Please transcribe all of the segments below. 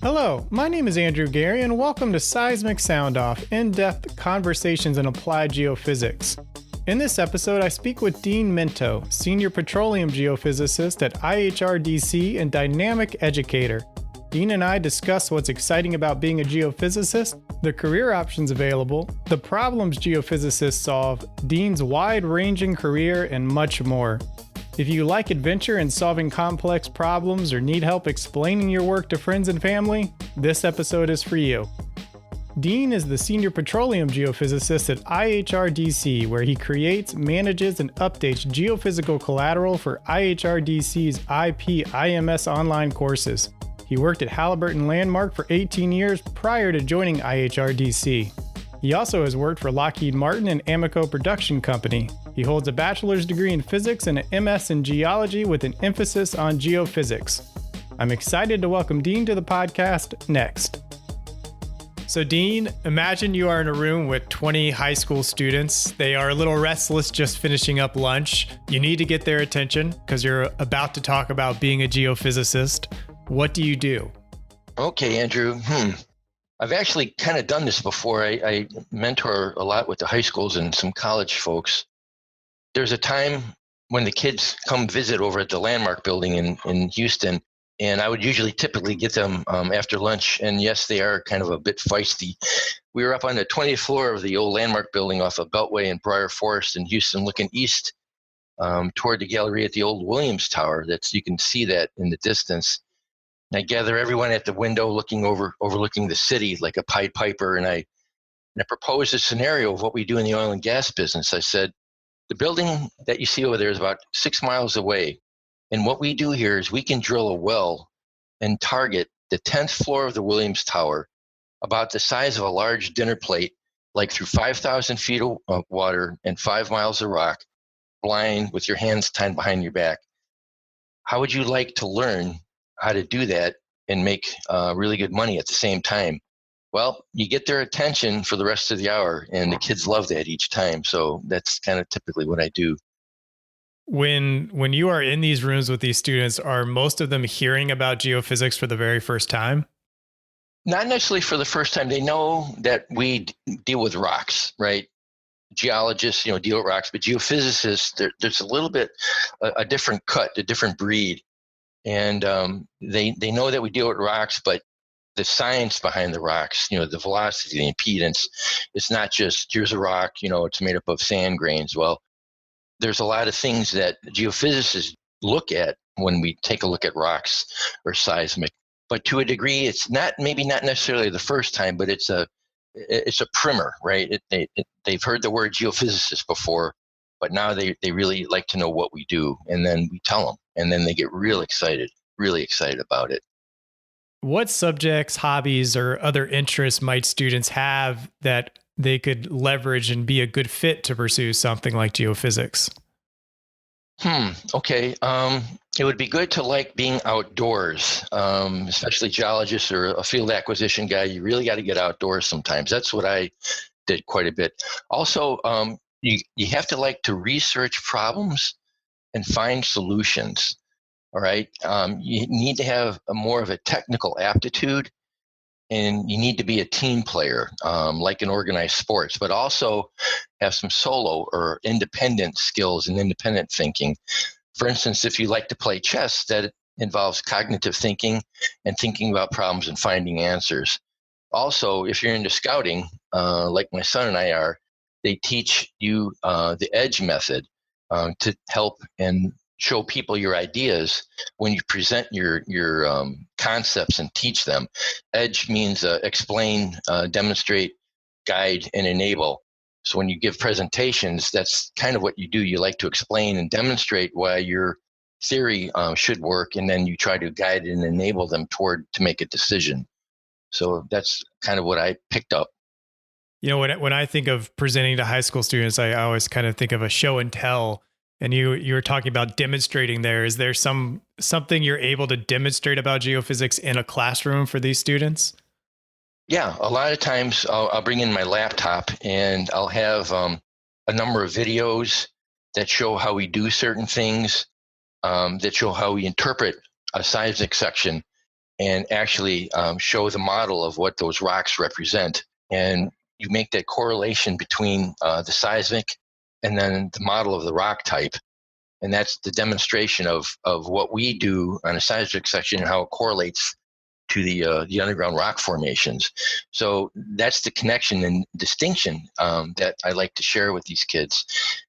Hello, my name is Andrew Geary, and welcome to Seismic Sound Off, in-depth conversations in applied geophysics. In this episode, I speak with Dean Mento, Senior Petroleum Geophysicist at IHRDC and dynamic educator. Dean and I discuss what's exciting about being a geophysicist, the career options available, the problems geophysicists solve, Dean's wide-ranging career, and much more. If you like adventure and solving complex problems or need help explaining your work to friends and family, this episode is for you. Dean is the Senior Petroleum Geophysicist at IHRDC, where he creates, manages, and updates geophysical collateral for IHRDC's IPIMS online courses. He worked at Halliburton-Landmark for 18 years prior to joining IHRDC. He also has worked for Lockheed Martin and Amoco production company. He holds a bachelor's degree in physics and an MS in geology with an emphasis on geophysics. I'm excited to welcome Dean to the podcast next. So Dean, imagine you are in a room with 20 high school students. They are a little restless just finishing up lunch. You need to get their attention because you're about to talk about being a geophysicist. What do you do? Okay, Andrew. I've actually kind of done this before. I mentor a lot with the high schools and some college folks. There's a time when the kids come visit over at the Landmark building in Houston, and I would typically get them after lunch. And yes, they are kind of a bit feisty. We were up on the 20th floor of the old Landmark building off of Beltway and Briar Forest in Houston, looking east toward the gallery at the old Williams Tower. You can see that in the distance. And I gather everyone at the window overlooking the city like a Pied Piper, and I proposed a scenario of what we do in the oil and gas business. I said, the building that you see over there is about 6 miles away. And what we do here is we can drill a well and target the 10th floor of the Williams Tower, about the size of a large dinner plate, like through 5,000 feet of water and 5 miles of rock, blind with your hands tied behind your back. How would you like to learn how to do that and make really good money at the same time? Well, you get their attention for the rest of the hour, and the kids love that each time. So that's kind of typically what I do. When you are in these rooms with these students, are most of them hearing about geophysics for the very first time? Not necessarily for the first time. They know that we deal with rocks, right? Geologists, deal with rocks, but geophysicists, there's a little bit a different cut, a different breed. And they know that we deal with rocks, but the science behind the rocks, the velocity, the impedance, it's not just here's a rock, it's made up of sand grains. Well, there's a lot of things that geophysicists look at when we take a look at rocks or seismic. But to a degree, it's maybe not necessarily the first time, but it's a primer, right? They've heard the word geophysicist before, but now they really like to know what we do, and then we tell them, and then they get really excited about it. What subjects, hobbies, or other interests might students have that they could leverage and be a good fit to pursue something like geophysics? Okay. It would be good to like being outdoors, especially geologists or a field acquisition guy. You really got to get outdoors sometimes. That's what I did quite a bit. Also, you have to like to research problems and find solutions. All right. You need to have more of a technical aptitude, and you need to be a team player, like in organized sports, but also have some solo or independent skills and independent thinking. For instance, if you like to play chess, that involves cognitive thinking and thinking about problems and finding answers. Also, if you're into scouting, like my son and I are, they teach you the EDGE method to help and show people your ideas when you present your concepts and teach them. EDGE means explain, demonstrate, guide, and enable. So when you give presentations, that's kind of what you do. You like to explain and demonstrate why your theory should work, and then you try to guide and enable them to make a decision. So that's kind of what I picked up. When I think of presenting to high school students, I always kind of think of a show and tell. And you were talking about demonstrating there. Is there something you're able to demonstrate about geophysics in a classroom for these students? Yeah, a lot of times I'll bring in my laptop and I'll have a number of videos that show how we do certain things, that show how we interpret a seismic section. and actually show the model of what those rocks represent. And you make that correlation between the seismic and then the model of the rock type. And that's the demonstration of what we do on a seismic section and how it correlates to the underground rock formations. So that's the connection and distinction that I like to share with these kids.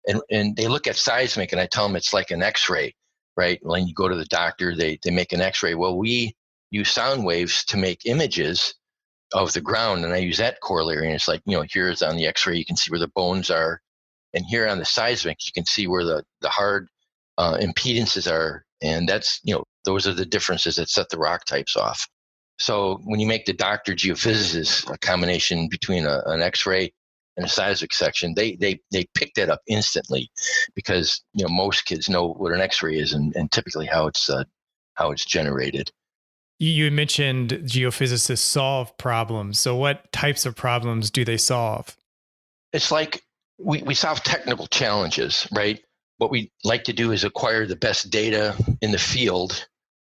And they look at seismic, and I tell them it's like an X-ray, right? When you go to the doctor, they make an X-ray. Well, we use sound waves to make images of the ground, and I use that corollary. And it's like, here's on the X-ray, you can see where the bones are, and here on the seismic, you can see where the hard impedances are, and that's, those are the differences that set the rock types off. So when you make the doctor geophysicist a combination between an X-ray and a seismic section, they pick that up instantly, because most kids know what an X-ray is and typically how it's generated. You mentioned geophysicists solve problems. So what types of problems do they solve? It's like we solve technical challenges, right? What we like to do is acquire the best data in the field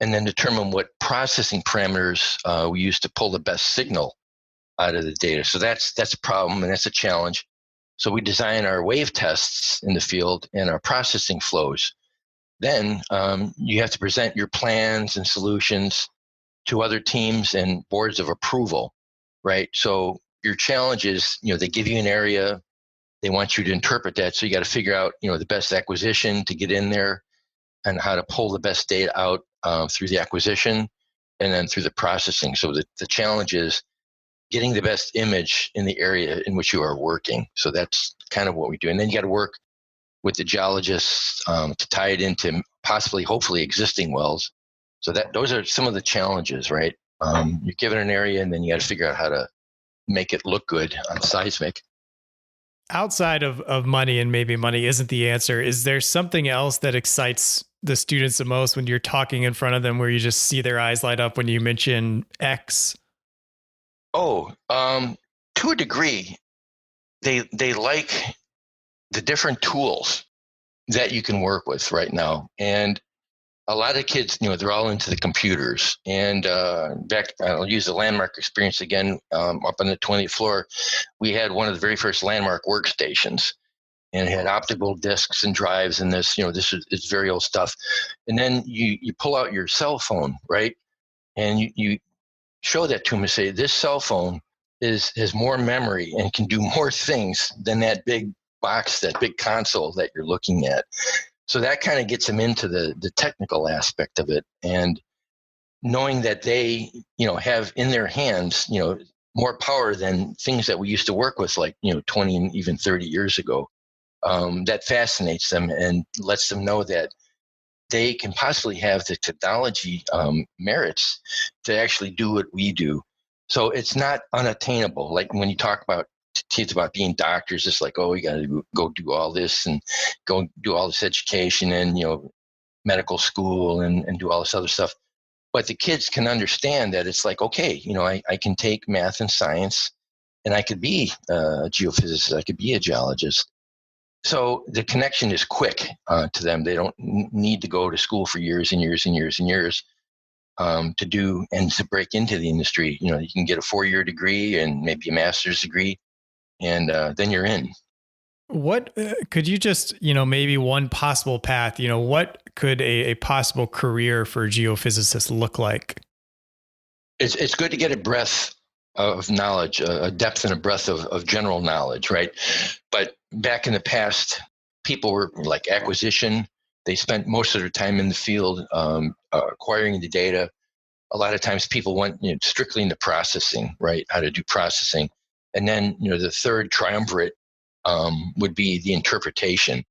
and then determine what processing parameters we use to pull the best signal out of the data. So that's a problem, and that's a challenge. So we design our wave tests in the field and our processing flows. Then you have to present your plans and solutions to other teams and boards of approval, right? So your challenge is, they give you an area, they want you to interpret that. So you got to figure out, the best acquisition to get in there and how to pull the best data out through the acquisition and then through the processing. So the challenge is getting the best image in the area in which you are working. So that's kind of what we do. And then you got to work with the geologists to tie it into hopefully existing wells. So those are some of the challenges, right? You're given an area, and then you got to figure out how to make it look good on seismic. Outside of money, and maybe money isn't the answer, is there something else that excites the students the most when you're talking in front of them, where you just see their eyes light up when you mention X? Oh, to a degree, they like the different tools that you can work with right now. And a lot of kids, they're all into the computers. And I'll use the Landmark experience again. Up on the 20th floor, we had one of the very first Landmark workstations, and it had optical discs and drives. And this is very old stuff. And then you pull out your cell phone, right? And you show that to them and say, this cell phone has more memory and can do more things than that big box, that big console that you're looking at. So that kind of gets them into the technical aspect of it, and knowing that they, have in their hands, more power than things that we used to work with, like, 20 and even 30 years ago. That fascinates them and lets them know that they can possibly have the technology merits to actually do what we do. So it's not unattainable. Like when you talk about kids about being doctors, it's like, oh, you got to go do all this and go do all this education and, medical school and do all this other stuff. But the kids can understand that it's like, okay, I can take math and science and I could be a geophysicist, I could be a geologist. So the connection is quick to them. They don't need to go to school for years and years and years and years to do and to break into the industry. You can get a 4-year degree and maybe a master's degree, and then you're in. What could you just, maybe one possible path, what could a possible career for geophysicists look like? It's good to get a breadth of knowledge, a depth and a breadth of general knowledge, right? But back in the past, people were like acquisition. They spent most of their time in the field acquiring the data. A lot of times people went strictly into processing, right? How to do processing. And then, the third triumvirate would be the interpretation.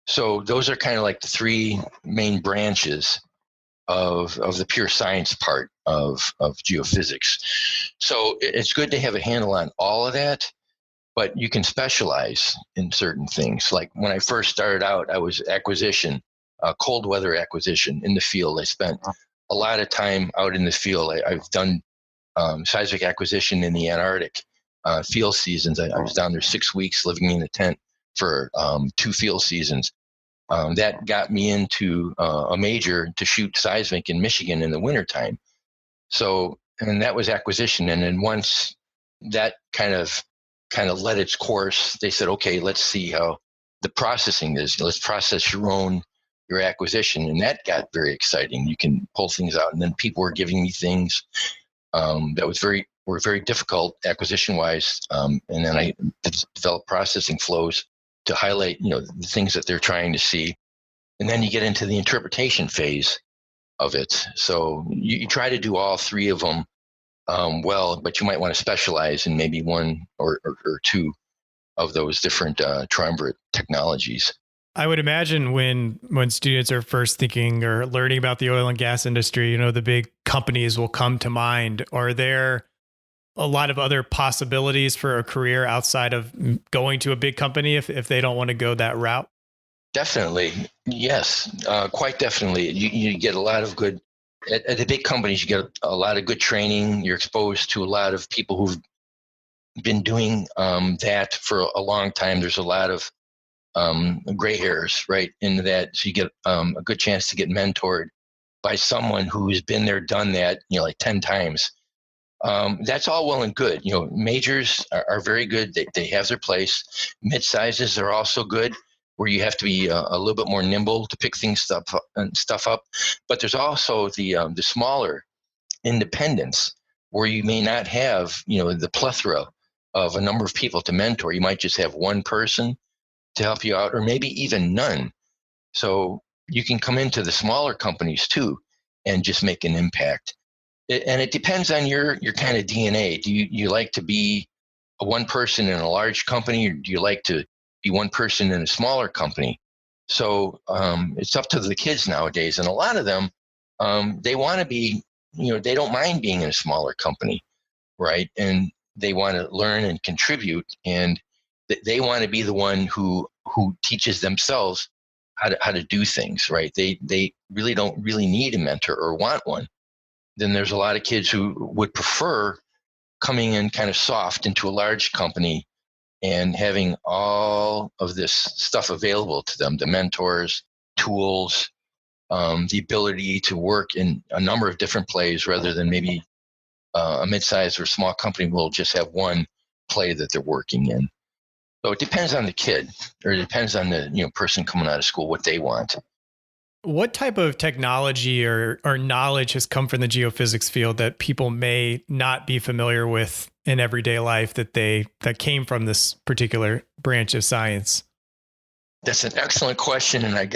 So those are kind of like the three main branches of the pure science part of geophysics. So it's good to have a handle on all of that, but you can specialize in certain things. Like when I first started out, I was acquisition, cold weather acquisition in the field. I spent a lot of time out in the field. I've done seismic acquisition in the Antarctic field seasons. I was down there 6 weeks living in a tent for 2 field seasons. That got me into a major to shoot seismic in Michigan in the wintertime. So, and that was acquisition. And then once that kind of led its course, they said, okay, let's see how the processing is. Let's process your acquisition. And that got very exciting. You can pull things out. And then people were giving me things that were very difficult acquisition wise. And then I developed processing flows to highlight, the things that they're trying to see. And then you get into the interpretation phase of it. So you try to do all three of them well, but you might want to specialize in maybe one or two of those different triumvirate technologies. I would imagine when students are first thinking or learning about the oil and gas industry, the big companies will come to mind. Are there a lot of other possibilities for a career outside of going to a big company if they don't want to go that route? Definitely. Yes, quite definitely. You get a lot of good, at the big companies, you get a lot of good training. You're exposed to a lot of people who've been doing that for a long time. There's a lot of gray hairs right into that. So you get a good chance to get mentored by someone who's been there, done that, like 10 times. That's all well and good. Majors are very good. They have their place. Mid-sizes are also good, where you have to be a little bit more nimble to pick stuff up. But there's also the smaller independents where you may not have, the plethora of a number of people to mentor. You might just have one person to help you out, or maybe even none. So you can come into the smaller companies too and just make an impact. And it depends on your kind of DNA. Do you like to be a one person in a large company, or do you like to be one person in a smaller company? So it's up to the kids nowadays. And a lot of them, they want to be, they don't mind being in a smaller company, right? And they want to learn and contribute. And they want to be the one who teaches themselves how to do things, right? They really don't really need a mentor or want one. Then there's a lot of kids who would prefer coming in kind of soft into a large company and having all of this stuff available to them, the mentors, tools, the ability to work in a number of different plays rather than maybe a mid-sized or small company will just have one play that they're working in. So it depends on the kid, or it depends on the person coming out of school, what they want. What type of technology or knowledge has come from the geophysics field that people may not be familiar with in everyday life that came from this particular branch of science? That's an excellent question, and I've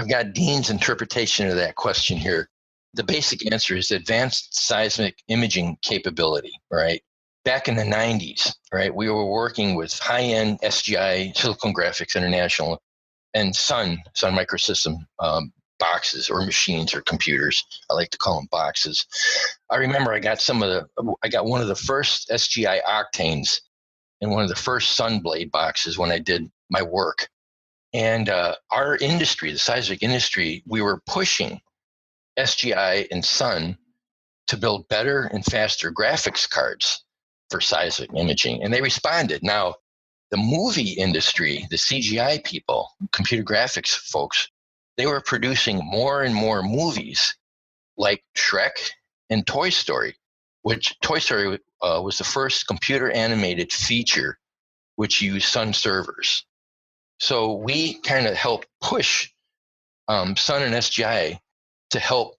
got Dean's interpretation of that question here. The basic answer is advanced seismic imaging capability, right? Back in the 90s, right, we were working with high-end SGI, Silicon Graphics International, and Sun Microsystem boxes or machines or computers. I like to call them boxes. I remember I got one of the first SGI Octanes and one of the first Sunblade boxes when I did my work. And our industry, the seismic industry, we were pushing SGI and Sun to build better and faster graphics cards for seismic imaging. And they responded. Now, the movie industry, the CGI people, computer graphics folks, they were producing more and more movies like Shrek and Toy Story, which Toy Story was the first computer animated feature which used Sun servers. So we kind of helped push Sun and SGI to help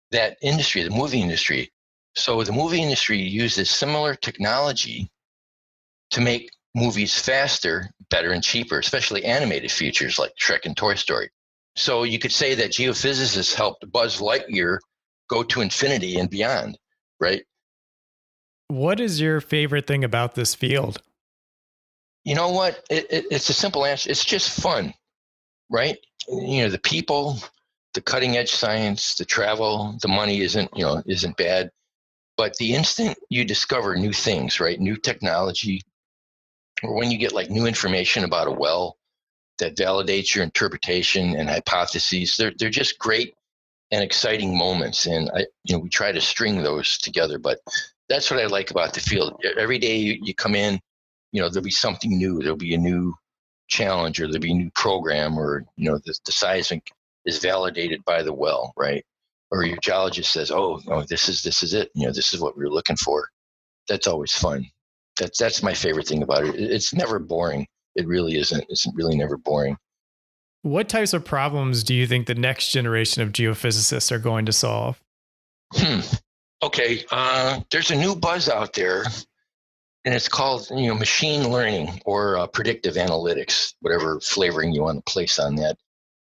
that industry, the movie industry. So the movie industry uses similar technology to make movies faster, better, and cheaper, especially animated features like Shrek and Toy Story. So you could say that geophysicists helped Buzz Lightyear go to infinity and beyond, right? What is your favorite thing about this field? You know what? It's a simple answer. It's just fun, right? The people, the cutting edge science, the travel, the money isn't bad. But the instant you discover new things, right? New technology, or when you get like new information about a well that validates your interpretation and hypotheses, they're just great and exciting moments. And we try to string those together. But that's what I like about the field. Every day you come in, there'll be something new. There'll be a new challenge, or there'll be a new program, or the seismic is validated by the well, right? or your geologist says, oh, this is it. This is what we were looking for. That's always fun. That's my favorite thing about it. It's never boring. It really isn't. It's really never boring. What types of problems do you think the next generation of geophysicists are going to solve? Okay. There's a new buzz out there, and it's called, machine learning or predictive analytics, whatever flavoring you want to place on that.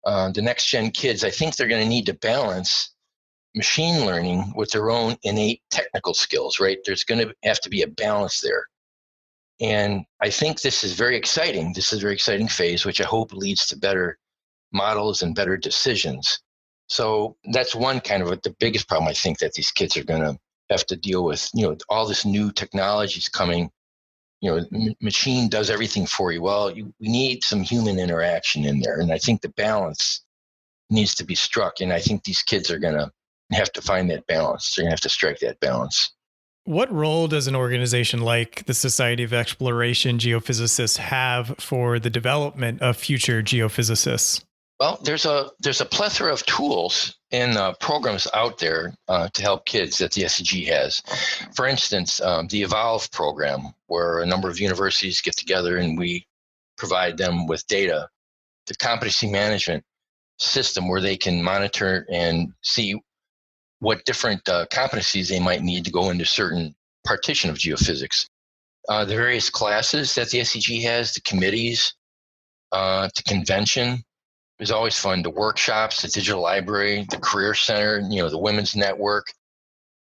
The next gen kids, I think they're going to need to balance machine learning with their own innate technical skills, right? There's going to have to be a balance there. And I think this is very exciting. This is a very exciting phase, which I hope leads to better models and better decisions. So that's one kind of the biggest problem I think that these kids are going to have to deal with. All this new technology is coming. Machine does everything for you. Well, we need some human interaction in there. And I think the balance needs to be struck. And I think these kids are going to have to find that balance. They're going to have to strike that balance. What role does an organization like the Society of Exploration Geophysicists have for the development of future geophysicists? Well, there's a plethora of tools and programs out there to help kids that the SCG has. For instance, the Evolve program, where a number of universities get together and we provide them with data. The competency management system, where they can monitor and see what different competencies they might need to go into certain partition of geophysics. The various classes that the SCG has, the committees, the convention is always fun. The workshops, the digital library, the career center, the women's network,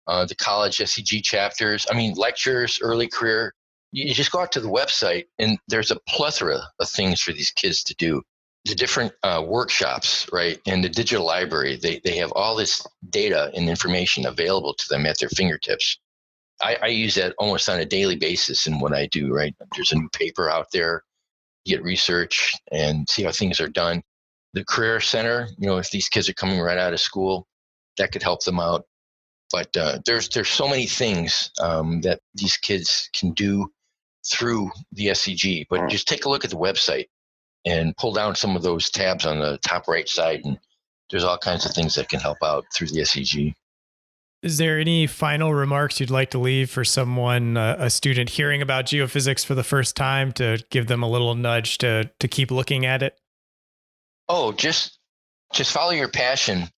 the college SCG chapters. Lectures, early career. You just go out to the website and there's a plethora of things for these kids to do. The different workshops, right, and the digital library, they have all this data and information available to them at their fingertips. I use that almost on a daily basis in what I do, right? There's a new paper out there, you get research and see how things are done. The career center, if these kids are coming right out of school, that could help them out. But there's so many things that these kids can do through the SCG. But just take a look at the website and pull down some of those tabs on the top right side, and there's all kinds of things that can help out through the SCG. Is there any final remarks you'd like to leave for someone, a student hearing about geophysics for the first time, to give them a little nudge to keep looking at it? Oh, just follow your passion.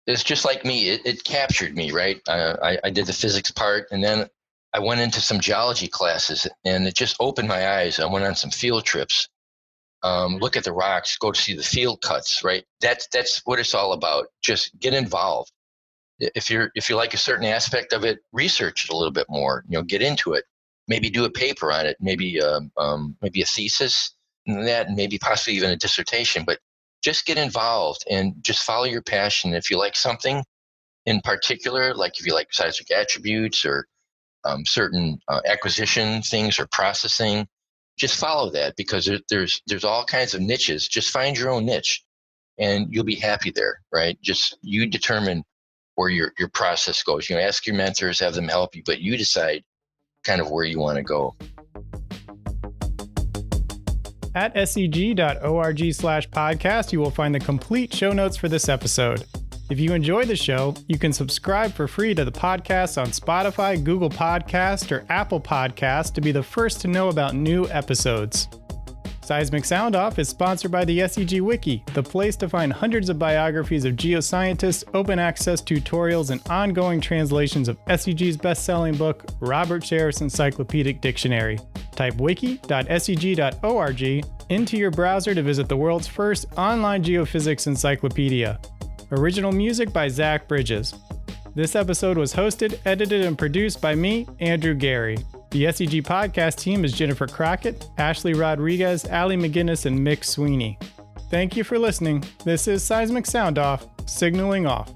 It's just like me. It captured me, right? I did the physics part, and then I went into some geology classes, and it just opened my eyes. I went on some field trips. Look at the rocks, go to see the field cuts, right? That's what it's all about. Just get involved. If you like a certain aspect of it, research it a little bit more. Get into it. Maybe do a paper on it. Maybe a thesis, and maybe possibly even a dissertation. But just get involved and just follow your passion. If you like something in particular, like if you like seismic attributes or certain acquisition things or processing, just follow that, because there's all kinds of niches. Just find your own niche and you'll be happy there, right? Just you determine where your process goes. Ask your mentors, have them help you, but you decide kind of where you want to go. At scg.org/podcast, you will find the complete show notes for this episode. If you enjoy the show, you can subscribe for free to the podcast on Spotify, Google Podcast, or Apple Podcast to be the first to know about new episodes. Seismic Sound Off is sponsored by the SCG Wiki, the place to find hundreds of biographies of geoscientists, open access tutorials, and ongoing translations of SCG's best-selling book, Robert Sheriff's Encyclopedic Dictionary. Type wiki.scg.org into your browser to visit the world's first online geophysics encyclopedia. Original music by Zach Bridges. This episode was hosted, edited, and produced by me, Andrew Geary. The SCG podcast team is Jennifer Crockett, Ashley Rodriguez, Allie McGinnis, and Mick Sweeney. Thank you for listening. This is Seismic Sound Off, signaling off.